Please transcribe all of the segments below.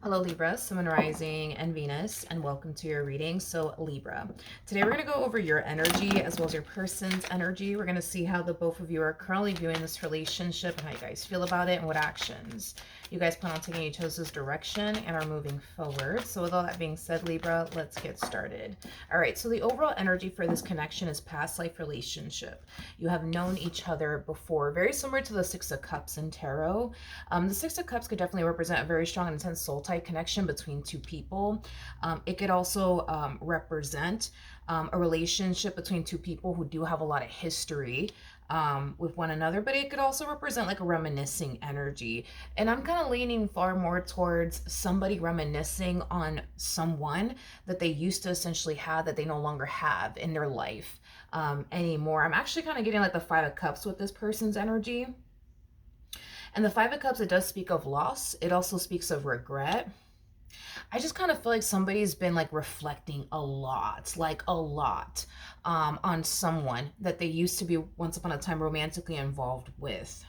Hello Libra, Sun, Moon, Rising, and Venus, and welcome to your reading. So Libra, today we're going to go over your energy as well as your person's energy. We're going to see how the both of you are currently viewing this relationship and how you guys feel about it and what actions you guys plan on taking each other's direction and are moving forward. So with all that being said, Libra, let's get started. All right, so the overall energy for this connection is past life relationship. You have known each other before, very similar to the Six of Cups in Tarot. The Six of Cups could definitely represent a very strong and intense soul type connection between two people. It could also represent a relationship between two people who do have a lot of history with one another, but it could also represent like a reminiscing energy. And I'm kind of leaning far more towards somebody reminiscing on someone that they used to essentially have that they no longer have in their life anymore. I'm actually kind of getting like the Five of Cups with this person's energy. And the Five of Cups, it does speak of loss. It also speaks of regret. I just kind of feel like somebody's been like reflecting a lot, on someone that they used to be once upon a time romantically involved with.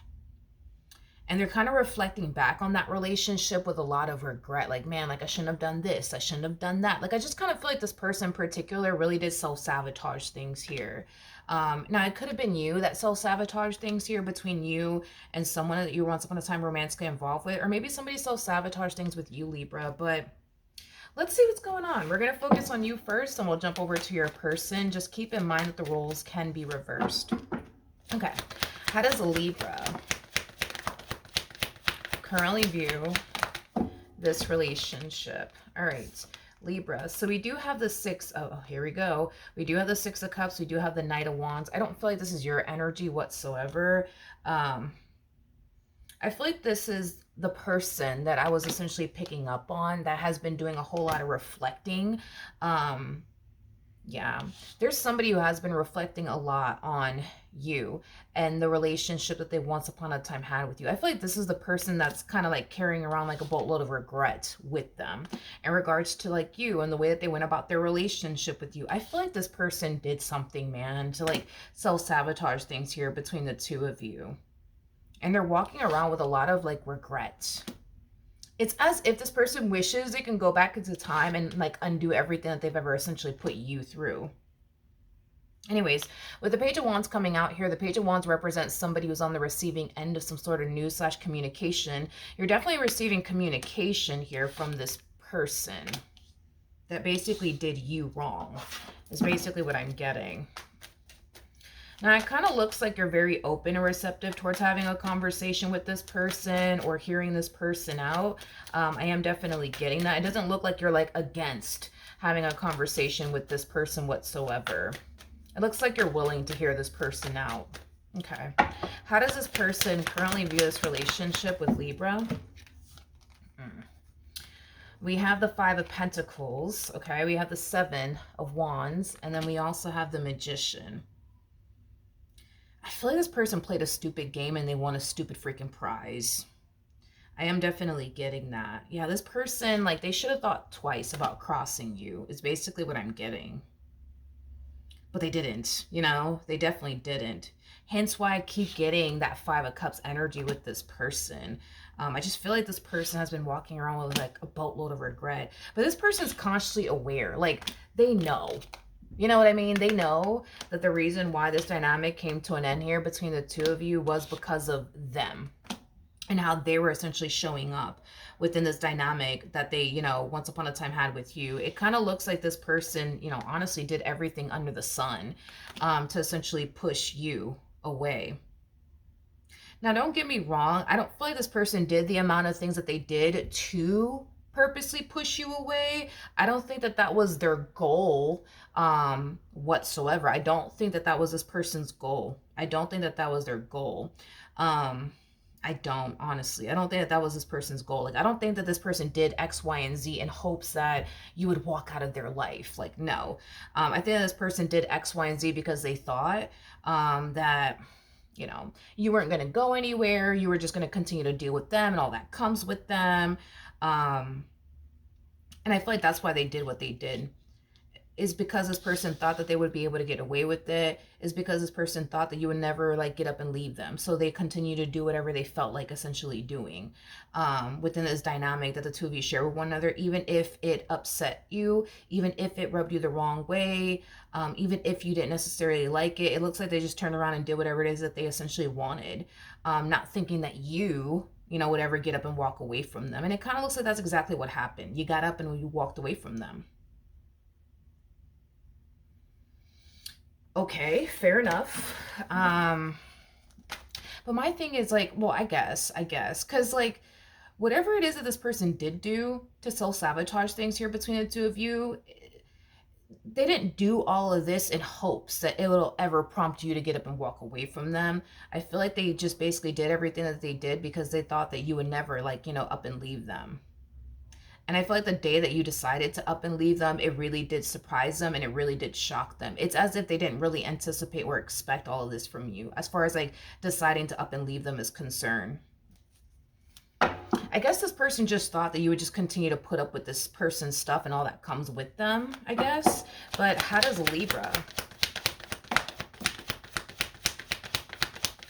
And they're kind of reflecting back on that relationship with a lot of regret. Like, man, like I shouldn't have done this. I shouldn't have done that. Like, I just kind of feel like this person in particular really did self-sabotage things here. Now, it could have been you that self-sabotage things here between you and someone that you were once upon a time romantically involved with. Or maybe somebody self-sabotage things with you, Libra. But let's see what's going on. We're going to focus on you first, and we'll jump over to your person. Just keep in mind that the roles can be reversed. Okay. How does Libra currently view this relationship? All right, Libra. So we do have the here we go. We do have the Six of Cups. We do have the Knight of Wands. I don't feel like this is your energy whatsoever. I feel like this is the person that I was essentially picking up on that has been doing a whole lot of reflecting. Yeah, there's somebody who has been reflecting a lot on you and the relationship that they once upon a time had with you. I feel like this is the person that's kind of like carrying around like a boatload of regret with them in regards to like you and the way that they went about their relationship with you. I feel like this person did something, man, to like self-sabotage things here between the two of you. And they're walking around with a lot of like regret. It's as if this person wishes they can go back into time and like undo everything that they've ever essentially put you through. Anyways, with the Page of Wands coming out here, the Page of Wands represents somebody who's on the receiving end of some sort of news / communication. You're definitely receiving communication here from this person that basically did you wrong, is basically what I'm getting. Now, it kind of looks like you're very open and receptive towards having a conversation with this person or hearing this person out. I am definitely getting that. It doesn't look like you're like against having a conversation with this person whatsoever. It looks like you're willing to hear this person out. Okay. How does this person currently view this relationship with Libra? We have the Five of Pentacles. Okay. We have the Seven of Wands. And then we also have the Magician. I feel like this person played a stupid game and they won a stupid freaking prize. I am definitely getting that. Yeah, this person, like, they should have thought twice about crossing you, is basically what I'm getting. But they didn't, you know? They definitely didn't. Hence why I keep getting that Five of Cups energy with this person. I just feel like this person has been walking around with, like, a boatload of regret. But this person's consciously aware. Like, they know. You know what I mean? They know that the reason why this dynamic came to an end here between the two of you was because of them and how they were essentially showing up within this dynamic that they, you know, once upon a time had with you. It kind of looks like this person, you know, honestly did everything under the sun to essentially push you away. Now, don't get me wrong. I don't feel like this person did the amount of things that they did to purposely push you away. I don't think that that was their goal whatsoever. I don't think that that was this person's goal. I don't think that that was their goal. I don't, honestly. I don't think that that was this person's goal. Like, I don't think that this person did X, Y, and Z in hopes that you would walk out of their life. Like, no. I think that this person did X, Y, and Z because they thought that, you know, you weren't going to go anywhere. You were just going to continue to deal with them and all that comes with them. And I feel like that's why they did what they did. is because this person thought that they would be able to get away with it, is because this person thought that you would never like get up and leave them. So they continue to do whatever they felt like essentially doing within this dynamic that the two of you share with one another, even if it upset you, even if it rubbed you the wrong way, even if you didn't necessarily like it. It looks like they just turned around and did whatever it is that they essentially wanted, not thinking that you know, would ever get up and walk away from them. And it kind of looks like that's exactly what happened. You got up and you walked away from them. Okay, fair enough. But my thing is like, well, I guess, because like, whatever it is that this person did do to self-sabotage things here between the two of you, they didn't do all of this in hopes that it will ever prompt you to get up and walk away from them. I feel like they just basically did everything that they did because they thought that you would never, like, you know, up and leave them. And I feel like the day that you decided to up and leave them, it really did surprise them and it really did shock them. It's as if they didn't really anticipate or expect all of this from you, as far as like deciding to up and leave them is concerned. I guess this person just thought that you would just continue to put up with this person's stuff and all that comes with them, I guess. But how does Libra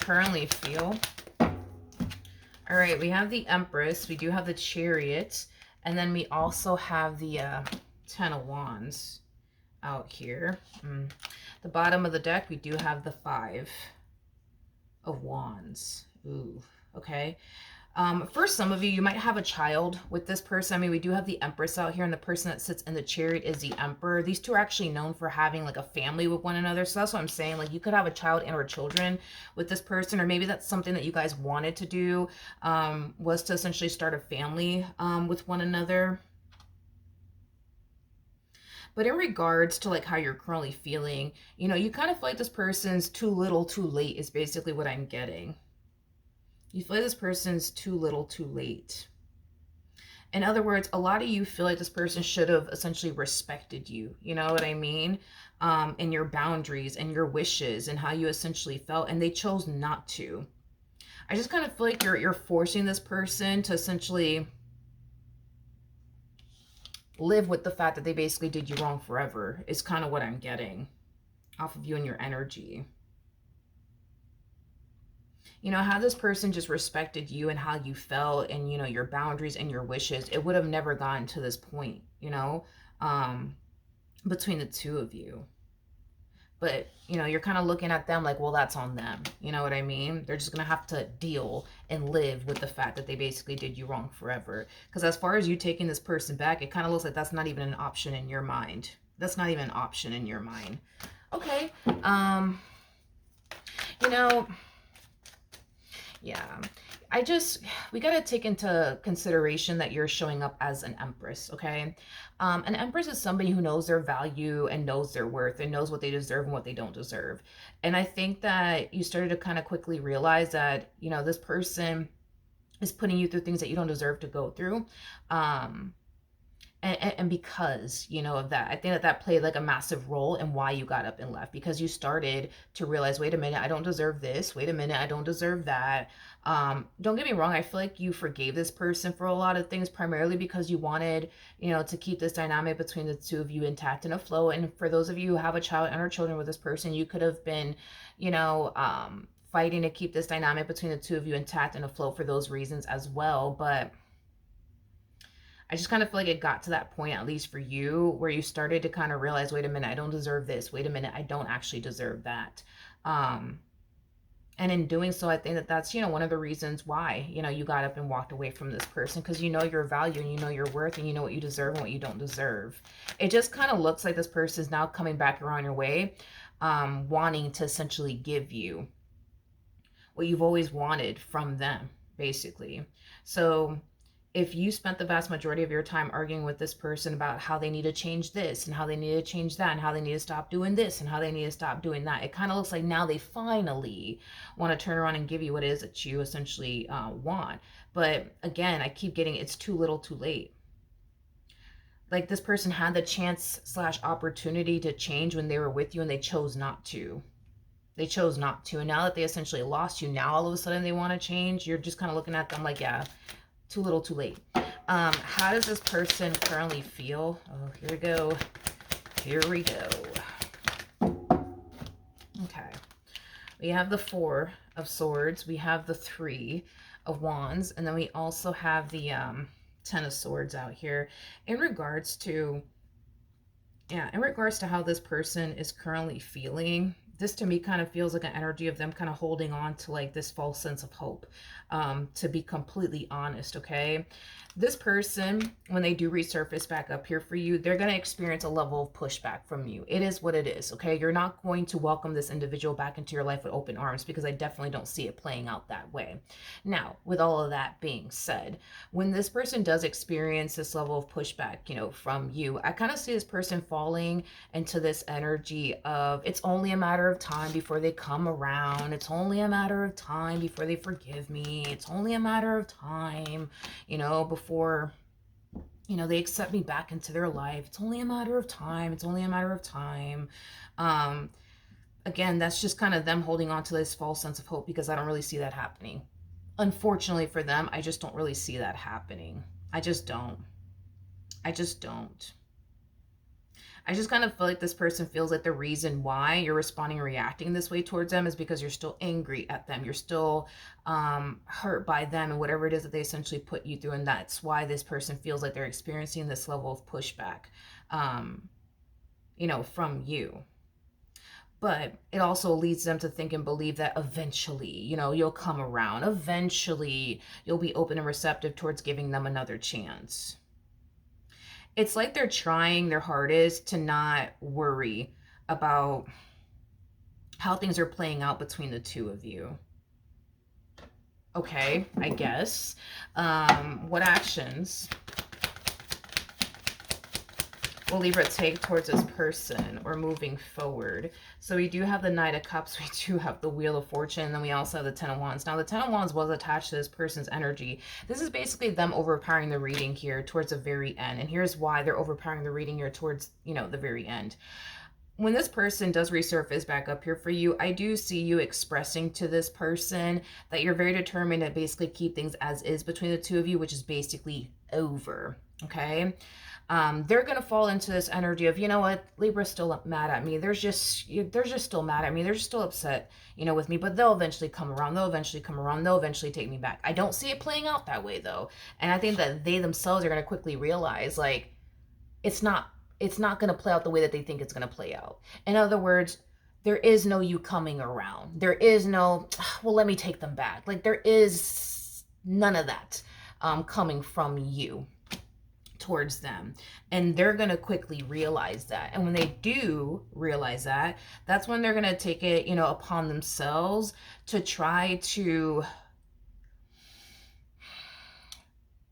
currently feel? All right, we have the Empress. We do have the Chariot. And then we also have the 10 of Wands out here. The bottom of the deck, we do have the 5 of Wands. Ooh, okay. For some of you, you might have a child with this person. I mean, we do have the Empress out here, and the person that sits in the Chariot is the Emperor. These two are actually known for having like a family with one another. So that's what I'm saying. Like, you could have a child and or children with this person, or maybe that's something that you guys wanted to do, was to essentially start a family with one another. But in regards to like how you're currently feeling, you know, you kind of feel like this person's too little too late is basically what I'm getting. You feel like this person's too little too late. In other words, a lot of you feel like this person should have essentially respected you. You know what I mean? And your boundaries and your wishes and how you essentially felt, and they chose not to. I just kind of feel like you're forcing this person to essentially live with the fact that they basically did you wrong forever is kind of what I'm getting off of you and your energy. You know, had this person just respected you and how you felt and, you know, your boundaries and your wishes, it would have never gotten to this point, you know, between the two of you. But, you know, you're kind of looking at them like, well, that's on them. You know what I mean? They're just going to have to deal and live with the fact that they basically did you wrong forever. Because as far as you taking this person back, it kind of looks like that's not even an option in your mind. That's not even an option in your mind. Okay. You know... Yeah, we got to take into consideration that you're showing up as an Empress, okay? An Empress is somebody who knows their value and knows their worth and knows what they deserve and what they don't deserve. And I think that you started to kind of quickly realize that, you know, this person is putting you through things that you don't deserve to go through. And because, you know, of that, I think that played like a massive role in why you got up and left, because you started to realize, wait a minute, I don't deserve this. Wait a minute, I don't deserve that. Don't get me wrong. I feel like you forgave this person for a lot of things, primarily because you wanted, you know, to keep this dynamic between the two of you intact and afloat. And for those of you who have a child and or children with this person, you could have been, you know, fighting to keep this dynamic between the two of you intact and afloat for those reasons as well. But I just kind of feel like it got to that point, at least for you, where you started to kind of realize, wait a minute, I don't deserve this. Wait a minute, I don't actually deserve that. And in doing so, I think that that's, you know, one of the reasons why, you know, you got up and walked away from this person, because you know your value and you know your worth and you know what you deserve and what you don't deserve. It just kind of looks like this person is now coming back around your way, wanting to essentially give you what you've always wanted from them, basically. So if you spent the vast majority of your time arguing with this person about how they need to change this and how they need to change that and how they need to stop doing this and how they need to stop doing that, it kind of looks like now they finally want to turn around and give you what it is that you essentially want. But again, I keep getting it's too little too late. Like, this person had the chance / opportunity to change when they were with you and they chose not to. They chose not to. And now that they essentially lost you, now all of a sudden they want to change. You're just kind of looking at them like, yeah, too little, too late. How does this person currently feel? Oh, here we go. Here we go. Okay. We have the 4 of Swords. We have the 3 of Wands. And then we also have the 10 of Swords out here. In regards to how this person is currently feeling, this to me kind of feels like an energy of them kind of holding on to like this false sense of hope, to be completely honest, okay? This person, when they do resurface back up here for you, they're going to experience a level of pushback from you. It is what it is, okay? You're not going to welcome this individual back into your life with open arms, because I definitely don't see it playing out that way. Now, with all of that being said, when this person does experience this level of pushback, you know, from you, I kind of see this person falling into this energy of it's only a matter of time before they come around. It's only a matter of time before they forgive me. It's only a matter of time, you know, before, you know, they accept me back into their life. It's only a matter of time. It's only a matter of time. Again, that's just kind of them holding on to this false sense of hope, because I don't really see that happening. Unfortunately for them, I just don't really see that happening. I just don't. I just don't. I just kind of feel like this person feels like the reason why you're responding and reacting this way towards them is because you're still angry at them. You're still hurt by them and whatever it is that they essentially put you through. And that's why this person feels like they're experiencing this level of pushback, you know, from you. But it also leads them to think and believe that eventually, you know, you'll come around. Eventually, you'll be open and receptive towards giving them another chance. It's like they're trying their hardest to not worry about how things are playing out between the two of you. Okay, I guess. What actions will Libra take towards this person or moving forward? So we do have the Knight of Cups, we do have the Wheel of Fortune, and then we also have the Ten of Wands. Now the Ten of Wands was attached to this person's energy. This is basically them overpowering the reading here towards the very end. And here's why they're overpowering the reading here towards, you know, the very end. When this person does resurface back up here for you, I do see you expressing to this person that you're very determined to basically keep things as is between the two of you, which is basically over, okay? They're going to fall into this energy of, you know what, Libra's still mad at me. They're just still mad at me. They're just still upset, you know, with me, but they'll eventually come around. They'll eventually come around. They'll eventually take me back. I don't see it playing out that way though. And I think that they themselves are going to quickly realize, like, it's not going to play out the way that they think it's going to play out. In other words, there is no you coming around. There is no, well, let me take them back. Like, there is none of that coming from you towards them. And they're going to quickly realize that. And when they do realize that, that's when they're going to take it, you know, upon themselves to try to,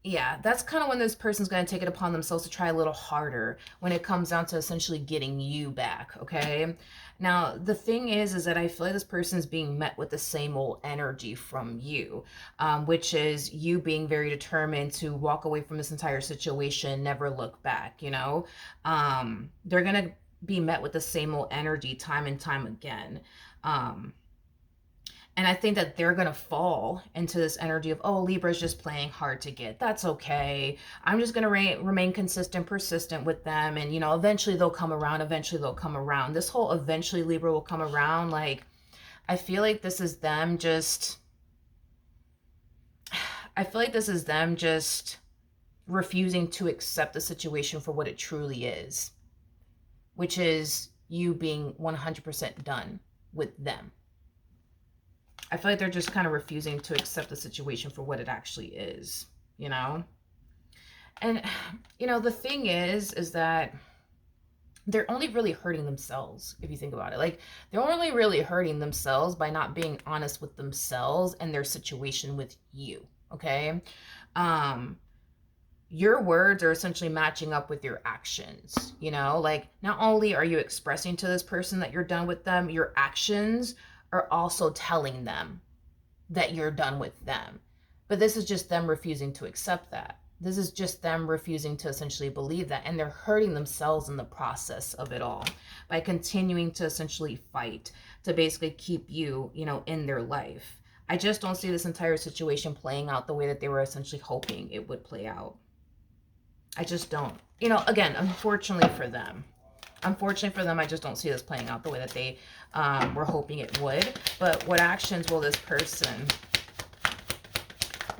yeah, that's kind of when this person's going to take it upon themselves to try a little harder when it comes down to essentially getting you back, okay? Now, the thing is that I feel like this person's being met with the same old energy from you, which is you being very determined to walk away from this entire situation, never look back, you know? They're going to be met with the same old energy time and time again. And I think that they're going to fall into this energy of, oh, Libra's just playing hard to get. That's okay. I'm just going to remain consistent, persistent with them. And, you know, eventually they'll come around. Eventually they'll come around. This whole eventually Libra will come around. Like, I feel like this is them just, refusing to accept the situation for what it truly is, which is you being 100% done with them. I feel like they're just kind of refusing to accept the situation for what it actually is, you know? And, you know, the thing is that they're only really hurting themselves, if you think about it. Like, they're only really hurting themselves by not being honest with themselves and their situation with you, okay? Your words are essentially matching up with your actions, you know? Like, not only are you expressing to this person that you're done with them, your actions are also telling them that you're done with them. But this is just them refusing to accept that. This is just them refusing to essentially believe that. And they're hurting themselves in the process of it all by continuing to essentially fight to basically keep you, you know, in their life. I just don't see this entire situation playing out the way that they were essentially hoping it would play out. I just don't. You know, again, unfortunately for them. Unfortunately for them, I just don't see this playing out the way that they were hoping it would. But what actions will this person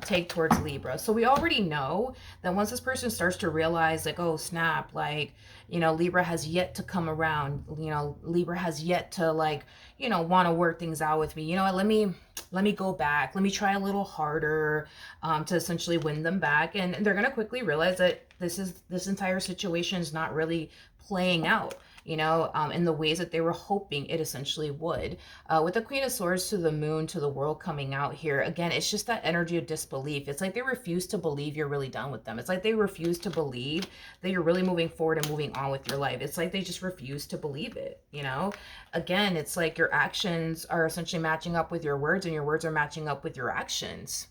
take towards Libra? So we already know that once this person starts to realize, like, oh snap, like, you know, Libra has yet to come around, you know, Libra has yet to, like, you know, want to work things out with me, you know what, let me go back, let me try a little harder, to essentially win them back. And they're going to quickly realize that this entire situation is not really playing out, you know, in the ways that they were hoping it essentially would. With the Queen of Swords to the Moon to the World coming out here, again, it's just that energy of disbelief. It's like they refuse to believe you're really done with them. It's like they refuse to believe that you're really moving forward and moving on with your life. It's like they just refuse to believe it, you know? Again, it's like your actions are essentially matching up with your words, and your words are matching up with your actions.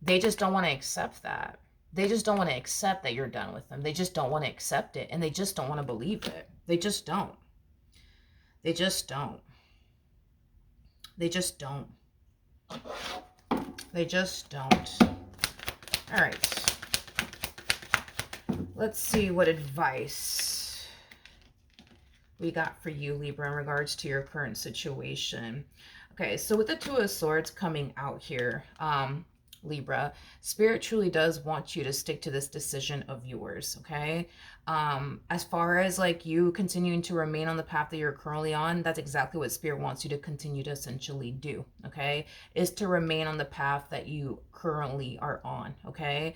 They just don't want to accept that. They just don't want to accept that you're done with them. They just don't want to accept it, and they just don't want to believe it. They just don't. They just don't. They just don't. They just don't. All right. Let's see what advice we got for you, Libra, in regards to your current situation. Okay, so with the Two of Swords coming out here, Libra, Spirit truly does want you to stick to this decision of yours, okay? As far as like you continuing to remain on the path that you're currently on, that's exactly what Spirit wants you to continue to essentially do, okay? Is to remain on the path that you currently are on, okay?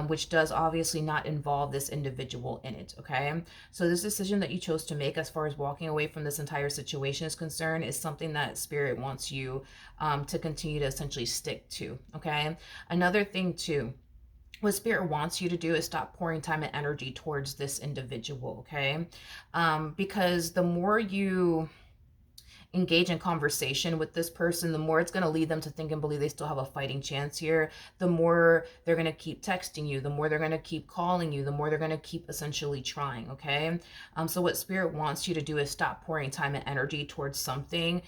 Which does obviously not involve this individual in it, okay? So this decision that you chose to make as far as walking away from this entire situation is concerned is something that Spirit wants you to continue to essentially stick to, okay? Another thing too, what Spirit wants you to do is stop pouring time and energy towards this individual, okay? Because the more you engage in conversation with this person, the more it's going to lead them to think and believe they still have a fighting chance here. The more they're going to keep texting you, the more they're going to keep calling you, the more they're going to keep essentially trying, okay? So what Spirit wants you to do is stop pouring time and energy towards something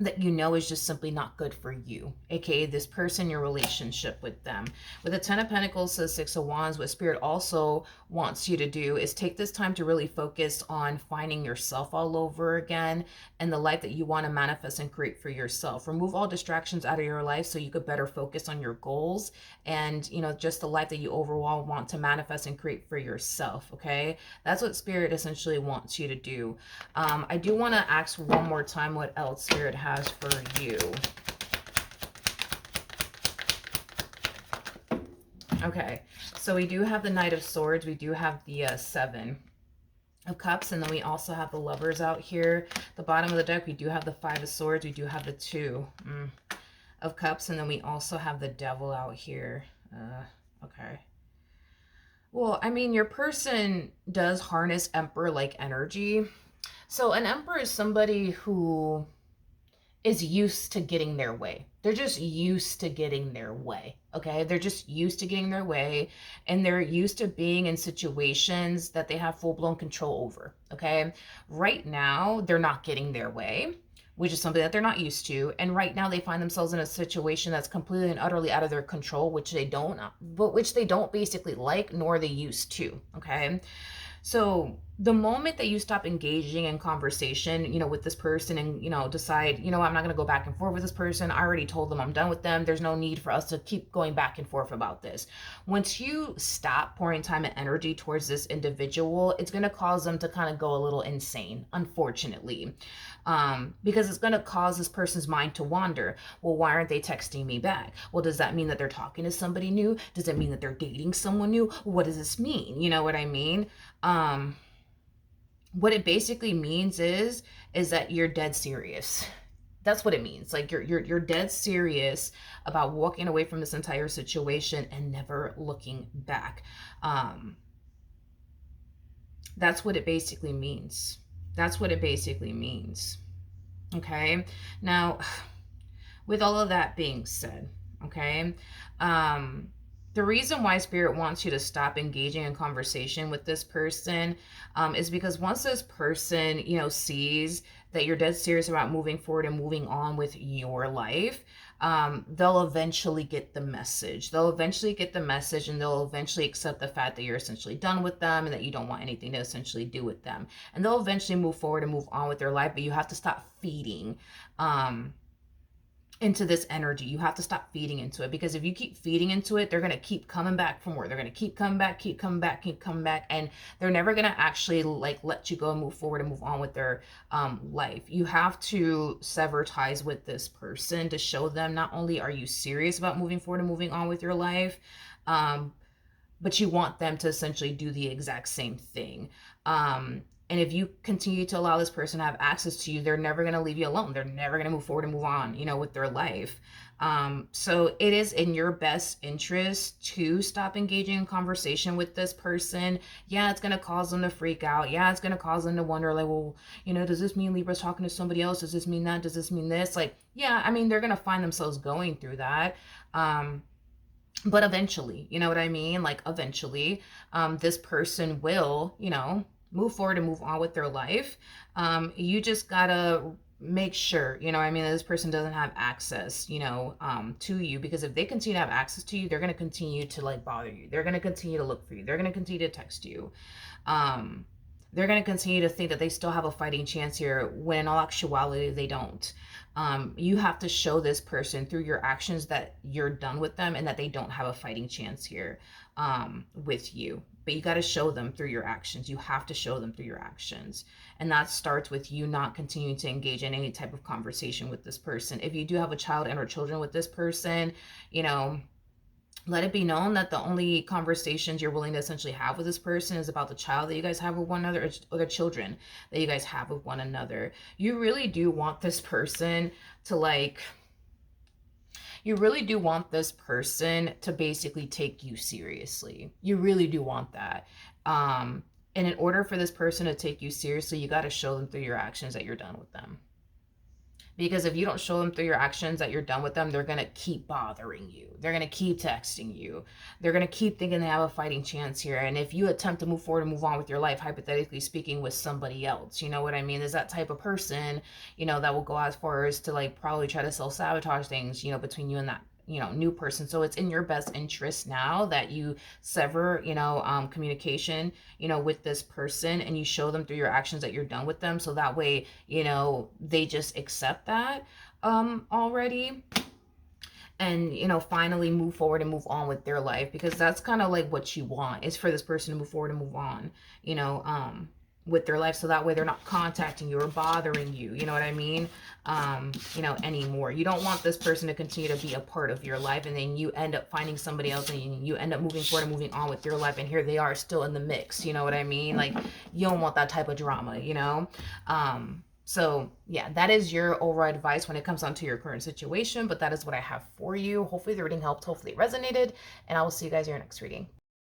that you know is just simply not good for you, aka this person, your relationship with them. With the Ten of Pentacles to the Six of Wands, what Spirit also wants you to do is take this time to really focus on finding yourself all over again and the life that you want to manifest and create for yourself. Remove all distractions out of your life so you could better focus on your goals and, you know, just the life that you overall want to manifest and create for yourself, okay? That's what Spirit essentially wants you to do. I do want to ask one more time what else Spirit has for you. Okay, so we do have the Knight of Swords, we do have the Seven of Cups, and then we also have the Lovers out here. The bottom of the deck, we do have the Five of Swords, we do have the Two of Cups, and then we also have the Devil out here. Okay. Well, I mean, your person does harness Emperor-like energy. So an Emperor is somebody who is used to getting their way. They're just used to getting their way, okay? They're just used to getting their way, and they're used to being in situations that they have full-blown control over, okay? Right now, they're not getting their way, which is something that they're not used to, and right now they find themselves in a situation that's completely and utterly out of their control, which they don't basically like, nor are they used to, okay? So the moment that you stop engaging in conversation, you know, with this person and, you know, decide, you know, I'm not going to go back and forth with this person. I already told them I'm done with them. There's no need for us to keep going back and forth about this. Once you stop pouring time and energy towards this individual, it's going to cause them to kind of go a little insane, unfortunately. Because it's going to cause this person's mind to wander. Well, why aren't they texting me back? Well, does that mean that they're talking to somebody new? Does it mean that they're dating someone new? What does this mean? You know what I mean? What it basically means is that you're dead serious. That's what it means. Like you're dead serious about walking away from this entire situation and never looking back. That's what it basically means. That's what it basically means. Okay. Now, with all of that being said, okay, the reason why Spirit wants you to stop engaging in conversation with this person is because once this person, you know, sees that you're dead serious about moving forward and moving on with your life, they'll eventually get the message. They'll eventually get the message, and they'll eventually accept the fact that you're essentially done with them and that you don't want anything to essentially do with them. And they'll eventually move forward and move on with their life, but you have to stop feeding into this energy. You have to stop feeding into it, because if you keep feeding into it, they're going to keep coming back from work. They're going to keep coming back, keep coming back, keep coming back, and they're never going to actually like let you go and move forward and move on with their life. You have to sever ties with this person to show them not only are you serious about moving forward and moving on with your life, but you want them to essentially do the exact same thing. And if you continue to allow this person to have access to you, they're never going to leave you alone. They're never going to move forward and move on, with their life. So it is in your best interest to stop engaging in conversation with this person. Yeah, it's going to cause them to freak out. Yeah, it's going to cause them to wonder, like, well, does this mean Libra's talking to somebody else? Does this mean that? Does this mean this? Like, yeah, I mean, they're going to find themselves going through that. But eventually, you know what I mean? Like, eventually, this person will, move forward and move on with their life. You just gotta make sure, that this person doesn't have access, to you, because if they continue to have access to you, they're gonna continue to like bother you. They're gonna continue to look for you. They're gonna continue to text you. They're going to continue to think that they still have a fighting chance here, when in all actuality they don't. You have to show this person through your actions that you're done with them and that they don't have a fighting chance here with you. But you got to show them through your actions. You have to show them through your actions. And that starts with you not continuing to engage in any type of conversation with this person. If you do have a child and or children with this person, let it be known that the only conversations you're willing to essentially have with this person is about the child that you guys have with one another, or the children that you guys have with one another. You really do want this person to you really do want this person to basically take you seriously. You really do want that. And in order for this person to take you seriously, you got to show them through your actions that you're done with them. Because if you don't show them through your actions that you're done with them, they're going to keep bothering you. They're going to keep texting you. They're going to keep thinking they have a fighting chance here. And if you attempt to move forward and move on with your life, hypothetically speaking, with somebody else, you know what I mean? There's that type of person, that will go as far as to like probably try to self-sabotage things, between you and that new person. So it's in your best interest now that you sever, communication, with this person, and you show them through your actions that you're done with them. So that way, they just accept that already, and finally move forward and move on with their life, because that's kind of like what you want, is for this person to move forward and move on, with their life, so that way they're not contacting you or bothering you, you know what I mean, anymore. You don't want this person to continue to be a part of your life, and then you end up finding somebody else, and you end up moving forward and moving on with your life, and here they are still in the mix, you know what I mean? Like, you don't want that type of drama, So yeah, that is your overall advice when it comes down to your current situation, but that is what I have for you. Hopefully the reading helped, hopefully it resonated, and I will see you guys in your next reading.